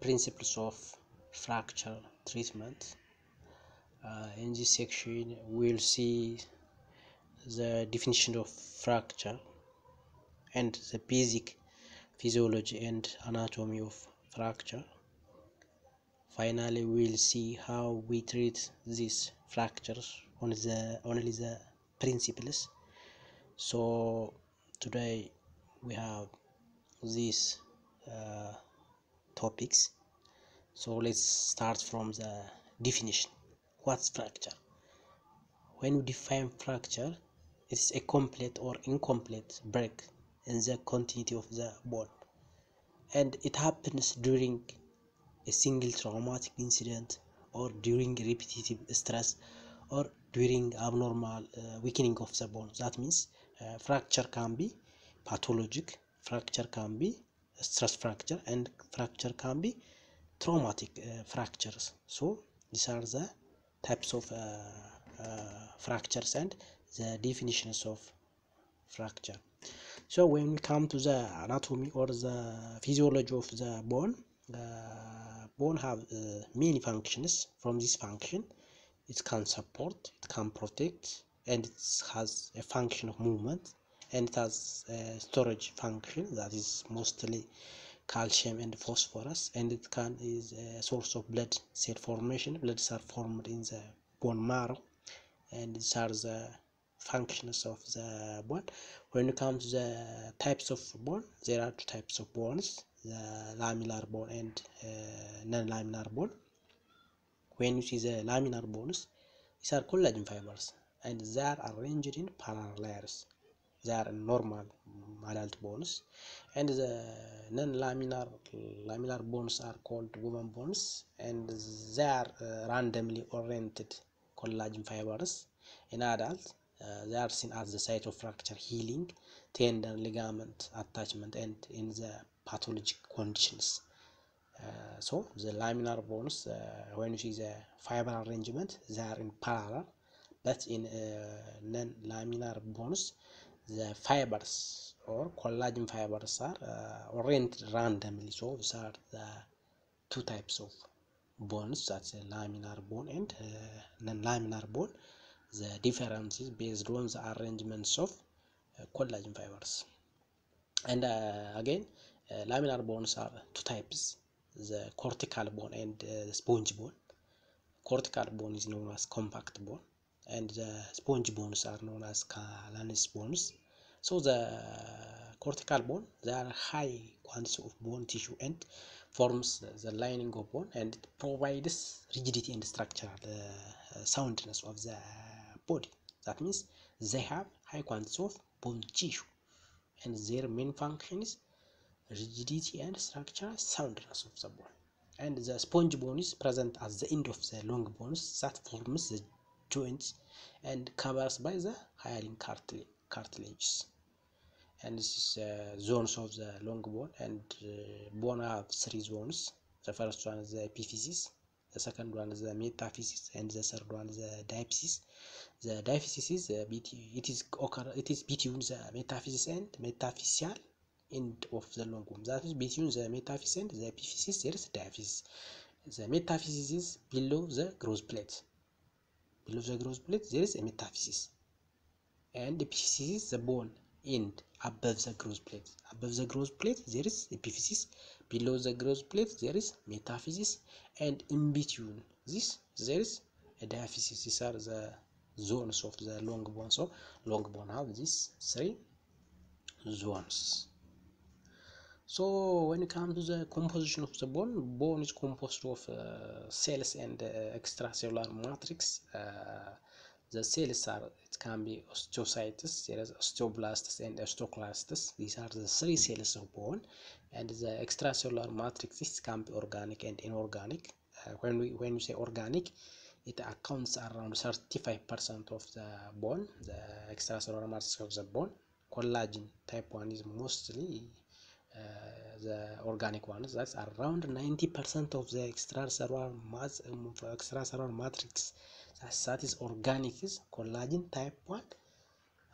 principles of fracture treatment. In this section we'll see the definition of fracture and the basic physiology and anatomy of fracture. Finally, we'll see how we treat these fractures, only the principles. So today we have these topics. So let's start from the definition. What's fracture? When we define fracture, it's a complete or incomplete break in the continuity of the bone, and it happens during a single traumatic incident, or during repetitive stress, or during abnormal weakening of the bone. That means fracture can be pathologic, fracture can be stress fracture, and fracture can be traumatic fractures. So these are the types of fractures and the definitions of fracture. So when we come to the anatomy or the physiology of the bone, bone have many functions. From this function, it can support, it can protect, and it has a function of movement, and it has a storage function that is mostly calcium and phosphorus, and it is a source of blood cell formation. Bloods are formed in the bone marrow, and these are the functions of the bone. When it comes to the types of bone, there are two types of bones: the lamellar bone and non-lamellar bone. When you see the lamellar bones, these are collagen fibers, and they are arranged in parallel layers. They are normal adult bones, and the non-lamellar bones are called woven bones, and they are randomly oriented collagen fibers. In adults, they are seen as the site of fracture healing, tendon, ligament attachment, and in the pathologic conditions. So the lamellar bones, when you see the fiber arrangement, they are in parallel, but in non-lamellar bones, the fibers or collagen fibers are oriented randomly. So these are the two types of bones, that's a lamellar bone and non-lamellar bone. The difference is based on the arrangements of collagen fibers. And again, lamellar bones are two types: the cortical bone and the sponge bone. Cortical bone is known as compact bone, and the sponge bones are known as calaneous bones. So the cortical bone, they are high quantity of bone tissue and forms the lining of bone, and it provides rigidity and structural soundness of the body. That means they have high quantity of bone tissue, and their main function is rigidity and structural soundness of the bone. And the sponge bone is present at the end of the long bones that forms the joints and covers by the hyaline cartilages. And this is zones of the long bone, and bone have three zones. The first one is the epiphysis, the second one is the metaphysis, and the third one is the diaphysis. The diaphysis is it is between the metaphysis and metaphyseal end of the long bone. That is between the metaphysis and the epiphysis there is diaphysis. The metaphysis is below the growth plate. Below the growth plate there is a metaphysis, and the epiphysis is the bone end above the growth plate. Above the growth plate there is epiphysis, below the growth plate there is metaphysis, and in between this there is a diaphysis. These are the zones of the long bone. So long bone have these three zones. So when it comes to the composition of the bone is composed of cells and extracellular matrix. The cells are, it can be osteocytes, there is osteoblasts and osteoclasts. These are the three cells of bone, and the extracellular matrices can be organic and inorganic. When you say organic, it accounts around 35% of the bone, the extracellular matrix of the bone. Collagen type 1 is mostly the organic ones. That's around 90% of the extracellular matrix. That is organic is collagen type 1,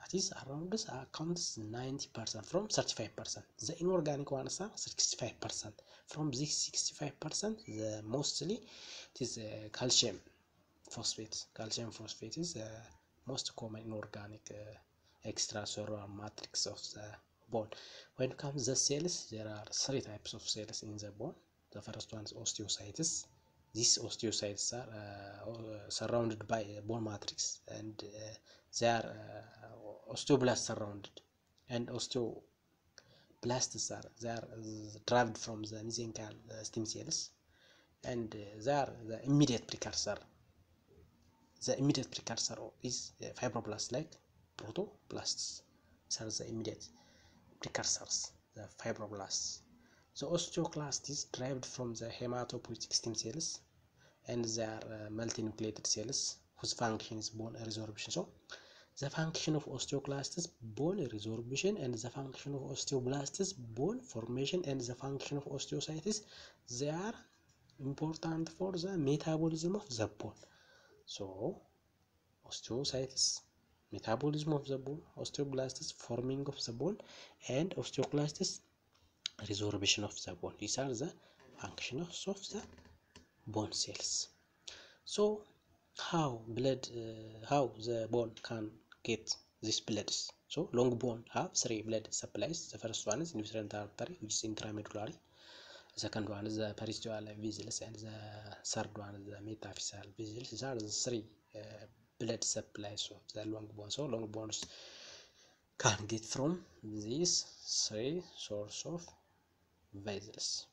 That is around this accounts 90% from 35%. The inorganic ones are 65%. From this 65%, the mostly it is calcium phosphate. Calcium phosphate is most common inorganic extracellular matrix of the bone. When it comes to the cells, there are 3 types of cells in the bone. The first one is osteocytes. These osteocytes are surrounded by a bone matrix, and they are osteoblasts surrounded, and osteoblasts are derived from the mesenchymal stem cells, and they are the immediate precursor. The immediate precursor is fibroblasts like protoblasts. These are the immediate precursors, the fibroblasts. The osteoclast is derived from the hematopoietic stem cells, and they are multinucleated cells whose function is bone resorption. So the function of osteoclast is bone resorption, and the function of osteoblast is bone formation, and the function of osteocytes, they are important for the metabolism of the bone. So osteocytes, metabolism of the bone, osteoblasts, forming of the bone, and osteoclasts, resorption of the bone. These are the functions of the bone cells. So how the bone can get these bloods? So long bone have 3 blood supplies. The first one is inferior artery, which is intramedullary. The second one is the periosteal vessels, and the third one is the metaphyseal vessels. These are the 3 blood supplies of the long bone. So long bones can get from these 3 sources of vessels.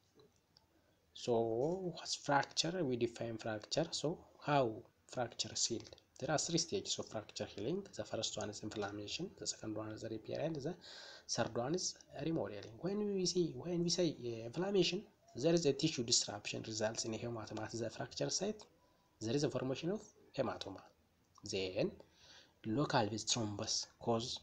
So what's fracture? We define fracture. So how fracture is healed? There are 3 stages of fracture healing. The first one is inflammation, the second one is repair, and the third one is remodeling. When we say inflammation, there is a tissue disruption results in a hematoma at the fracture site. There is a formation of hematoma. Then local thrombus cause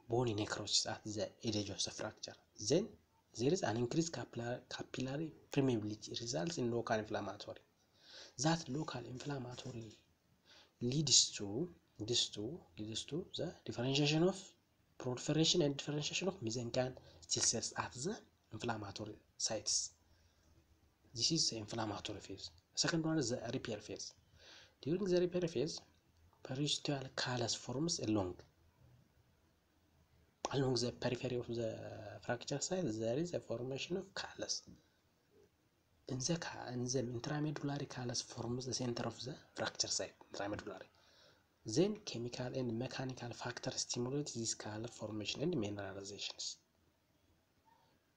bone necrosis at the edge of the fracture. Then there is an increased capillary permeability results in local inflammatory. That local inflammatory leads to the differentiation of proliferation and differentiation of mesenchymal stem cells at the inflammatory sites. This is the inflammatory phase. The second one is the repair phase. During the repair phase, periosteal callus forms along the periphery of the fracture site. There is a formation of callus. In the intramedullary callus forms the center of the fracture site, intramedullary. Then chemical and mechanical factors stimulate this callus formation and mineralizations.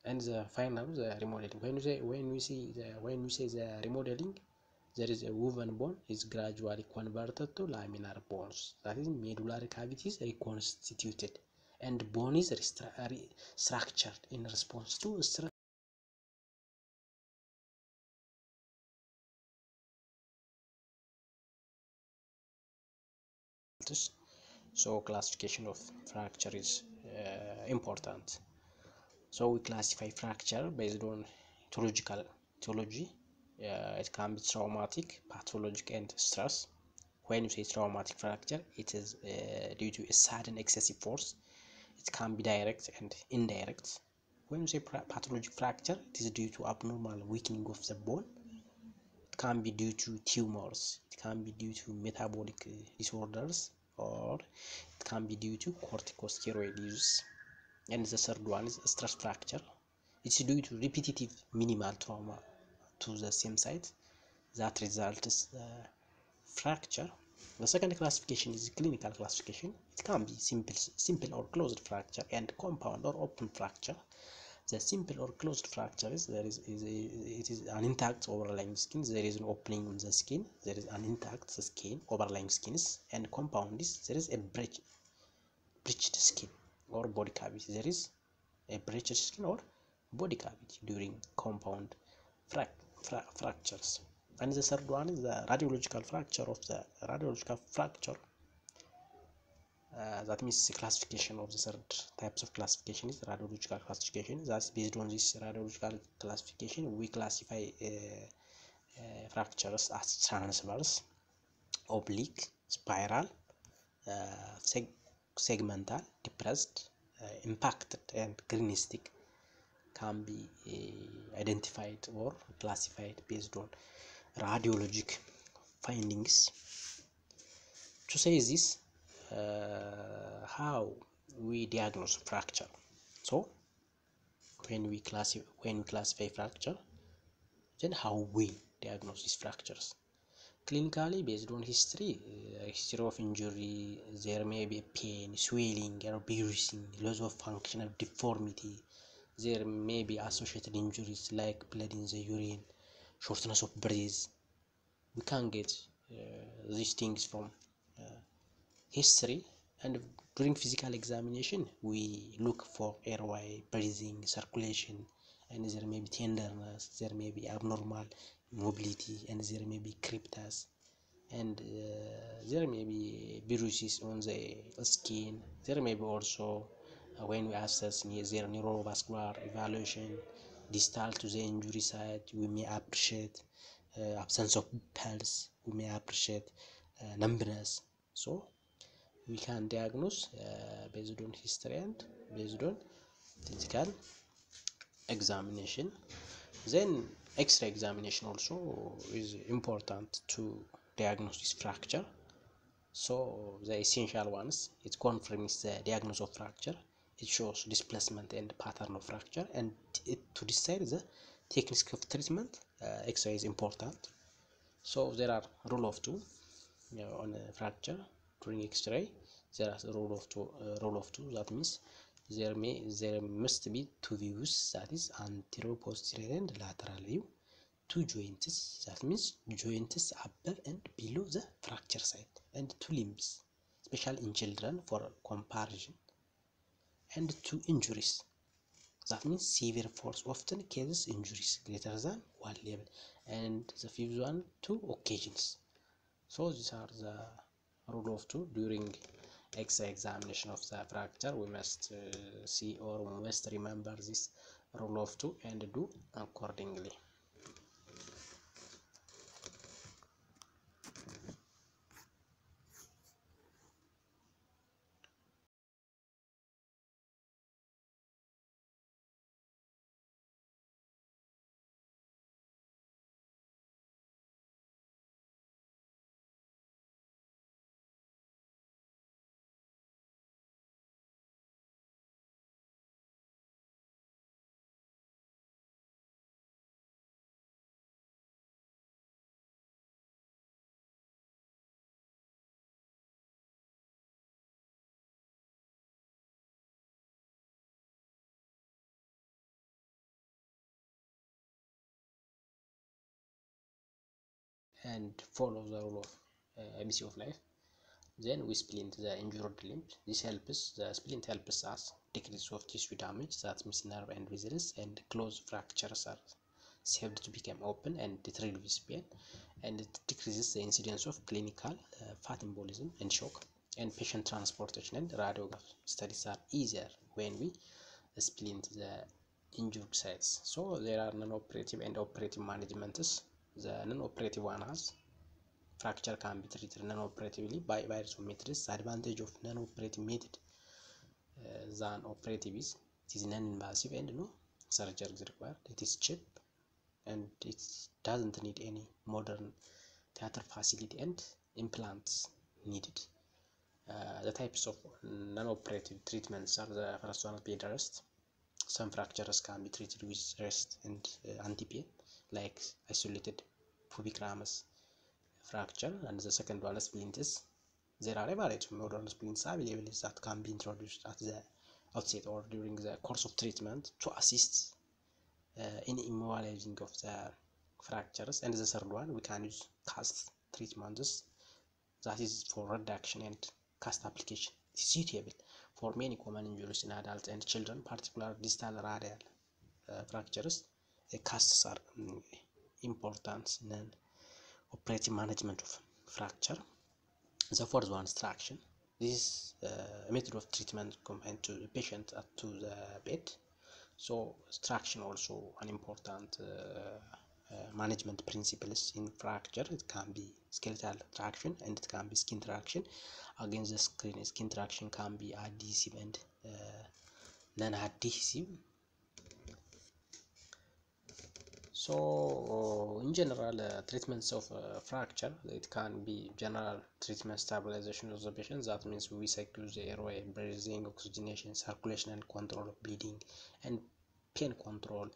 And the final, the remodeling. When we say the remodeling, there is a woven bone is gradually converted to laminar bones. That is, medullary cavities reconstituted, and bone is structured in response to So classification of fracture is important. So we classify fracture based on etiology. It can be traumatic, pathologic, and stress. When you say traumatic fracture, it is due to a sudden excessive force. It can be direct and indirect. When you say pathologic fracture, it is due to abnormal weakening of the bone. It can be due to tumors. It can be due to metabolic disorders, or it can be due to corticosteroid use. And the third one is stress fracture. It's due to repetitive minimal trauma to the same site that results fracture. The second classification is clinical classification. It can be simple or closed fracture, and compound or open fracture. The simple or closed fracture is it is an intact overlying skin. There is an opening in the skin. There is an intact skin, overlying skins. And compound is there is a breached skin or body cavity. There is a breached skin or body cavity during compound fractures. And the third one is the radiological fracture of the radiological fracture. That means the classification of the third types of classification is radiological classification. That's based on this radiological classification, we classify fractures as transverse, oblique, spiral, segmental, depressed, impacted, and greenistic can be identified or classified based on radiologic findings. To say this, how we diagnose fracture. So when we classify fracture, then how we diagnose these fractures. Clinically, based on history of injury, there may be pain, swelling, or bruising, loss of function, or deformity. There may be associated injuries like blood in the urine, shortness of breath. We can get these things from history, and during physical examination we look for airway, breathing, circulation, and there may be tenderness, there may be abnormal mobility, and there may be cryptas, and there may be bruises on the skin. There may be also when we assess their neurovascular evaluation distal to the injury site, we may appreciate absence of pulse, we may appreciate numbness. So we can diagnose based on history and based on physical examination. Then X-ray examination also is important to diagnose this fracture. So the essential ones, it confirms the diagnosis of fracture, it shows displacement and pattern of fracture, and to decide the techniques of treatment, X-ray is important. So there are rule of two on a fracture during X-ray. There is a rule of two. That means there must be two views, that is anterior, posterior, and lateral view. Two joints, that means joints above and below the fracture site, and two limbs, especially in children for comparison, and two injuries. That means severe force often causes injuries greater than one level, and the fifth one, two occasions. So these are the rule of two. During X-ray examination of the fracture, we must see, or we must remember this rule of two and do accordingly. And follow the rule of ABC of life. Then we splint the injured limb. This helps, the splint helps us decrease of tissue damage, that means nerve and vessels, and closed fractures are saved to become open, and it relieves pain, and it decreases the incidence of clinical fat embolism and shock, and patient transportation and radiograph studies are easier when we splint the injured sites. So there are non-operative and operative managements. The non-operative one has fracture can be treated non-operatively by various methods. The advantage of non-operative method than operative is it is non-invasive and no surgery is required. It is cheap and it doesn't need any modern theater facility and implants needed. The types of non-operative treatments are the first one, bed rest. Some fractures can be treated with rest and anti-pain, like isolated pubic ramus fracture, and the second one is splints. There are a variety of modern splints available that can be introduced at the outset or during the course of treatment to assist in immobilizing of the fractures. And the third one, we can use cast treatments, that is for reduction, and cast application is suitable for many common injuries in adults and children, particularly distal radial fractures. The casts are important in operative management of fracture. The fourth one is traction. This is a method of treatment confined to the patient to the bed. So traction also an important management principles in fracture. It can be skeletal traction and it can be skin traction. Against the skin traction can be adhesive and non-adhesive. So in general, treatments of fracture, it can be general treatment, stabilization of the patient. That means we secure the airway, breathing, oxygenation, circulation, and control of bleeding and pain control.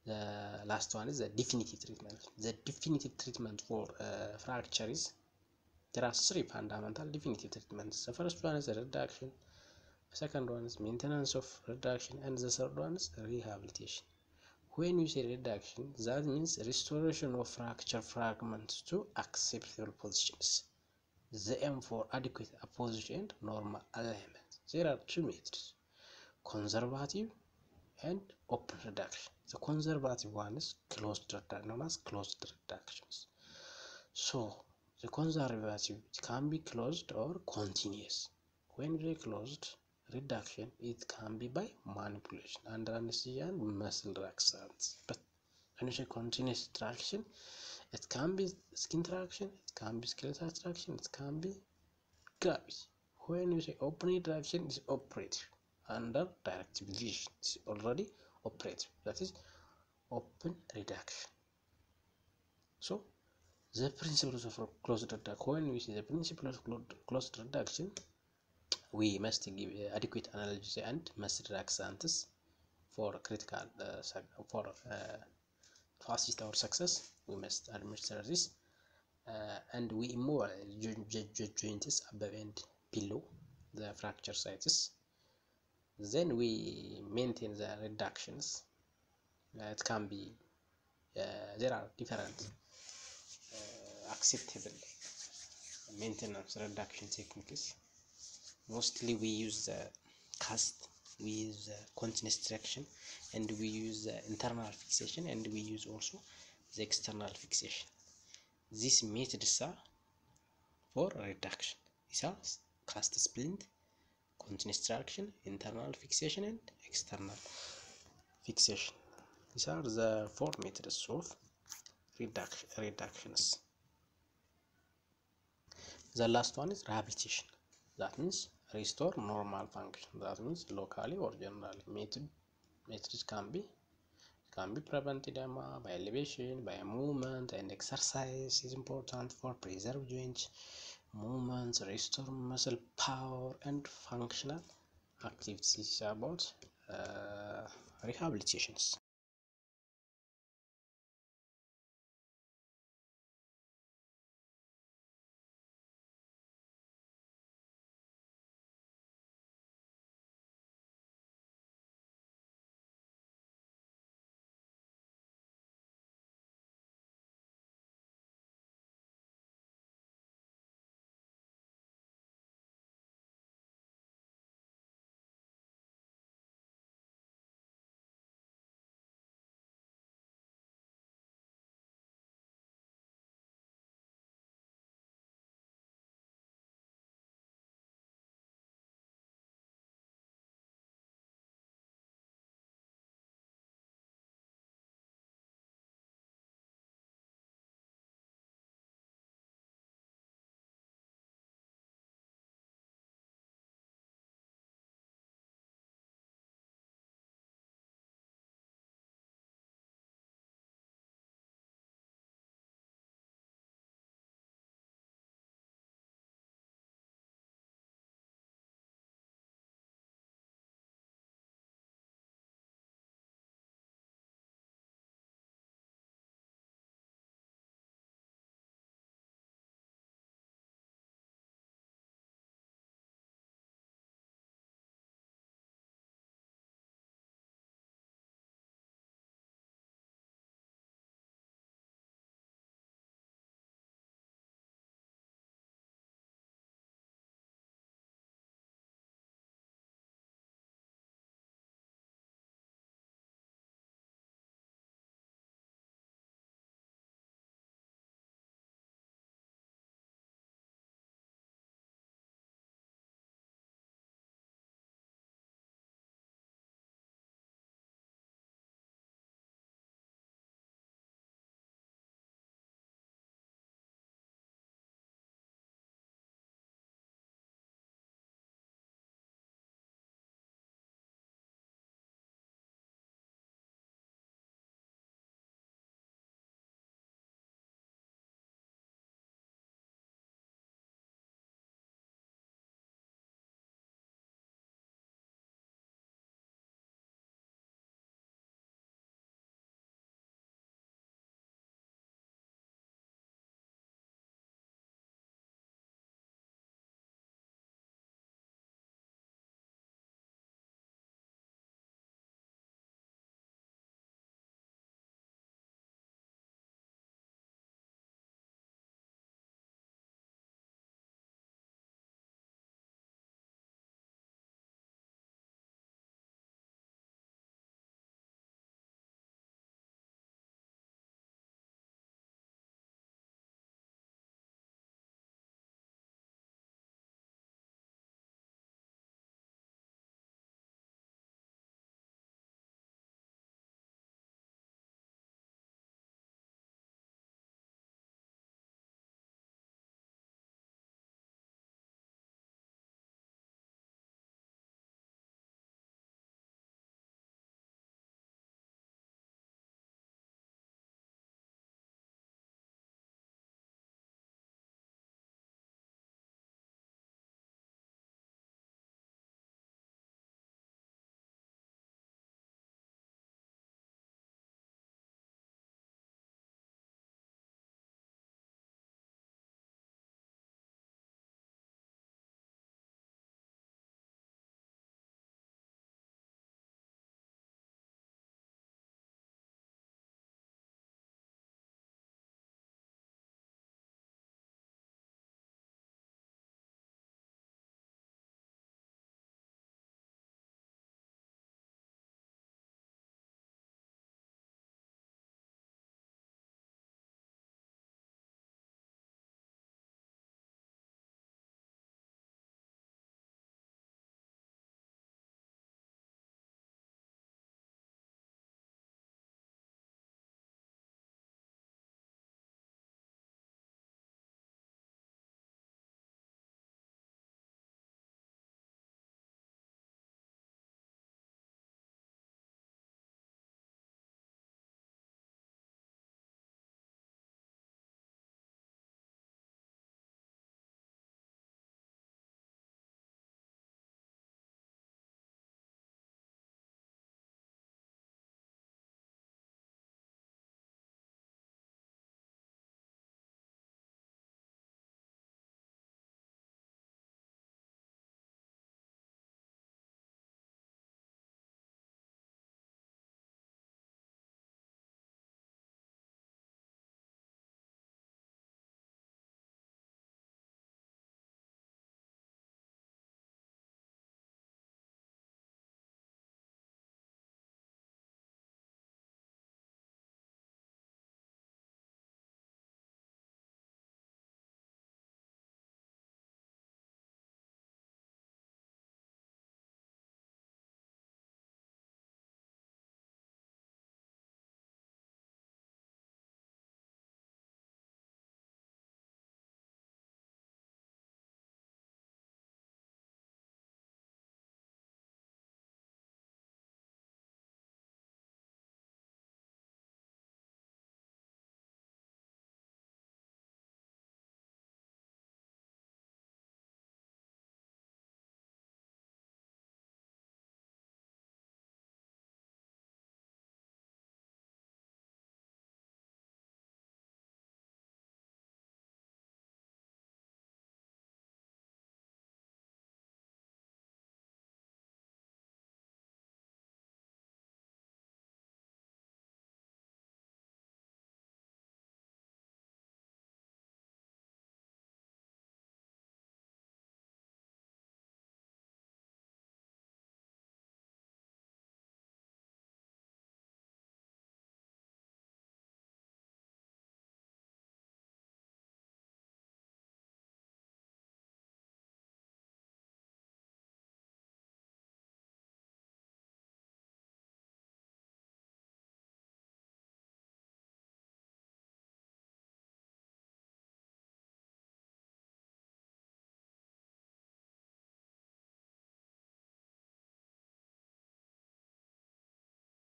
The last one is the definitive treatment. The definitive treatment for fracture is, there are three fundamental definitive treatments. The first one is reduction, the second one is maintenance of reduction, and the third one is rehabilitation. When you say reduction, that means restoration of fracture fragments to acceptable positions. The aim for adequate apposition and normal alignment. There are two methods: conservative and open reduction. The conservative one is closed reduction, known as closed reductions. So the conservative, it can be closed or continuous. When we closed reduction, it can be by manipulation under anesthesia and muscle relaxants. But when you say continuous traction, it can be skin traction, it can be skeletal traction, it can be gravity. When you say open reduction, it's operative under directive vision. It's already operative. That is open reduction. So the principles of closed reduction. When we see the principles of closed reduction, we must give adequate analgesia and muscle relaxants for critical to assist our success. We must administer this, and we immobilize joints above and below the fracture sites. Then we maintain the reductions. It can be there are different acceptable maintenance reduction techniques. Mostly we use the cast, we use the continuous traction, and we use the internal fixation, and we use also the external fixation. These methods are for reduction. These are cast splint, continuous traction, internal fixation, and external fixation. These are the four methods of reductions. The last one is rehabilitation. That means restore normal function. That means locally or generally. Methods can be prevent edema by elevation, by movement, and exercise is important for preserve joint movements, restore muscle power, and functional activities about rehabilitations.